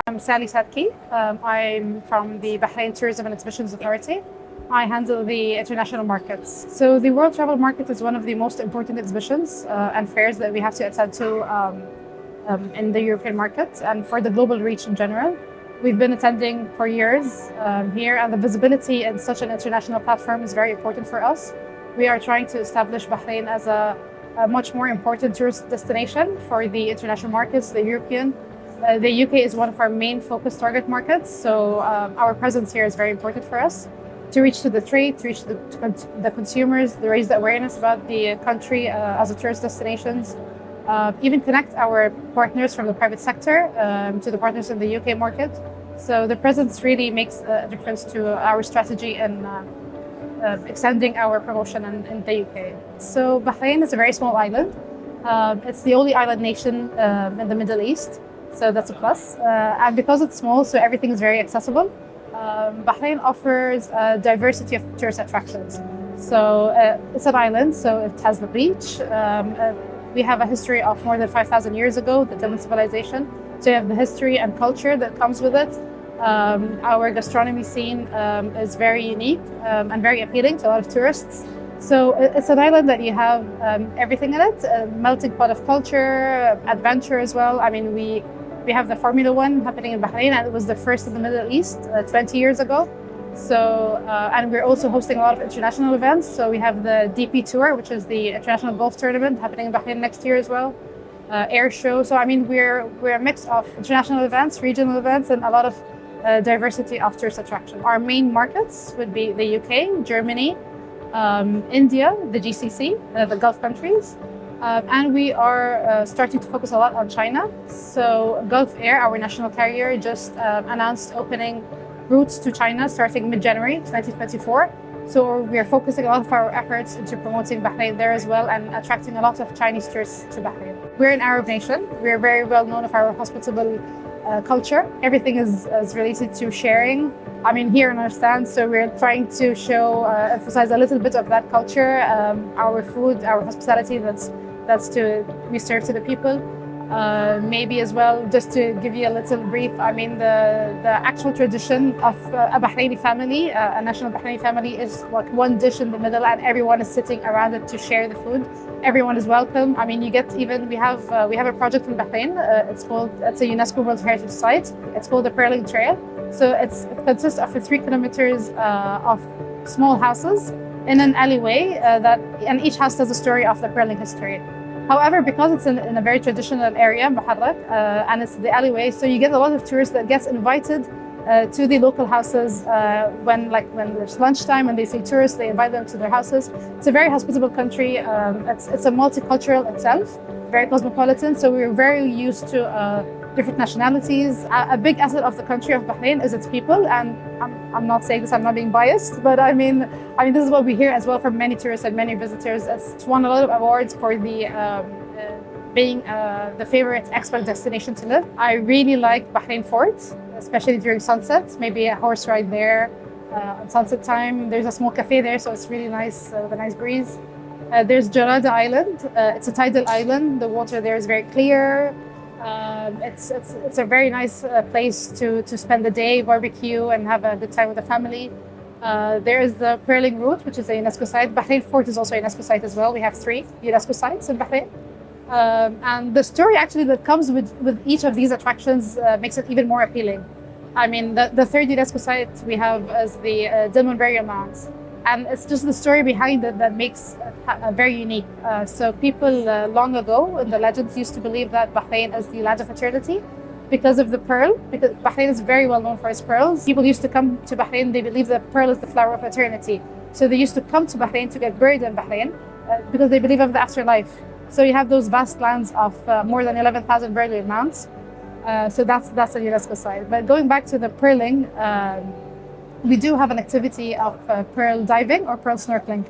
I'm Sally Sedky. I'm from the Bahrain Tourism and Exhibitions Authority. I handle the international markets. So the World Travel Market is one of the most important exhibitions and fairs that we have to attend to in the European market and for the global reach in general. We've been attending for years here, and the visibility in such an international platform is very important for us. We are trying to establish Bahrain as a much more important tourist destination for the international markets, the European. The UK is one of our main focus target markets, so our presence here is very important for us to reach to the trade, to reach to the consumers, to raise the awareness about the country as a tourist destination, even connect our partners from the private sector to the partners in the UK market. So the presence really makes a difference to our strategy in extending our promotion in the UK. So Bahrain is a very small island. It's the only island nation in the Middle East. So that's a plus. And because it's small, so everything is very accessible. Bahrain offers a diversity of tourist attractions. So it's an island, so it has the beach. We have a history of more than 5,000 years ago, the Roman civilization. So you have the history and culture that comes with it. Our gastronomy scene is very unique and very appealing to a lot of tourists. So it's an island that you have everything in it, a melting pot of culture, adventure as well. I mean, we have the Formula One happening in Bahrain, and it was the first in the Middle East 20 years ago. So, and we're also hosting a lot of international events. So we have the DP Tour, which is the International Golf Tournament happening in Bahrain next year as well. Air show. So I mean, we're a mix of international events, regional events, and a lot of diversity of tourist attraction. Our main markets would be the UK, Germany, India, the GCC, the Gulf countries. And we are starting to focus a lot on China. So Gulf Air, our national carrier, just announced opening routes to China starting mid-January 2024. So we are focusing a lot of our efforts into promoting Bahrain there as well and attracting a lot of Chinese tourists to Bahrain. We're an Arab nation. We're very well known for our hospitable culture. Everything is related to sharing. I mean, here in our stand, so we're trying to emphasize a little bit of that culture, our food, our hospitality we serve to the people. Maybe as well, just to give you a little brief, I mean, the actual tradition of a Bahraini family, a national Bahraini family, is like one dish in the middle and everyone is sitting around it to share the food. Everyone is welcome. I mean, we have a project in Bahrain. It's a UNESCO World Heritage Site. It's called the Pearling Trail. So it consists of 3 kilometers of small houses in an alleyway and each house tells a story of the pearling history. However, because it's in a very traditional area, Muharraq, and it's the alleyway, so you get a lot of tourists that gets invited to the local houses when there's lunchtime and they see tourists, they invite them to their houses. It's a very hospitable country. It's a multicultural itself, very cosmopolitan. So we're very used to different nationalities. A big asset of the country of Bahrain is its people, and I'm not saying this, I'm not being biased, but I mean this is what we hear as well from many tourists and many visitors. It's won a lot of awards for being the favorite expat destination to live. I really like Bahrain Fort, especially during sunset. Maybe a horse ride there at sunset time. There's a small cafe there, so it's really nice with a nice breeze. There's Jarada Island. It's a tidal island. The water there is very clear. It's a very nice place to spend the day, barbecue, and have a good time with the family. There is the Pearling Route, which is a UNESCO site. Bahrain Fort is also a UNESCO site as well. We have 3 UNESCO sites in Bahrain. And the story actually that comes with each of these attractions makes it even more appealing. I mean, the 3rd UNESCO site we have is the Dilmun Burial Mounds. And it's just the story behind it that makes it very unique. So people long ago in the legends used to believe that Bahrain is the land of eternity because of the pearl, because Bahrain is very well known for its pearls. People used to come to Bahrain, they believe that pearl is the flower of eternity. So they used to come to Bahrain to get buried in Bahrain because they believe of the afterlife. So you have those vast lands of more than 11,000 burial mounds. So that's a UNESCO site. But going back to the pearling, we do have an activity of pearl diving or pearl snorkeling.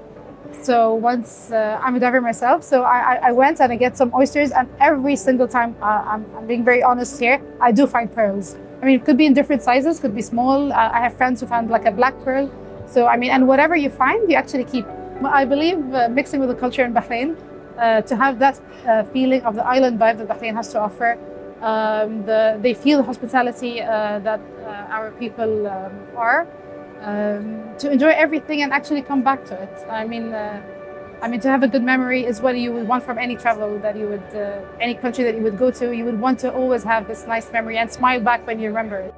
So once I'm a diver myself, so I went and I get some oysters, and every single time, I'm being very honest here, I do find pearls. I mean, it could be in different sizes, could be small. I have friends who found like a black pearl. So I mean, and whatever you find, you actually keep. I believe mixing with the culture in Bahrain, to have that feeling of the island vibe that Bahrain has to offer, They feel the hospitality that our people are, to enjoy everything and actually come back to it. To have a good memory is what you would want from any travel that you would, any country that you would go to. You would want to always have this nice memory and smile back when you remember it.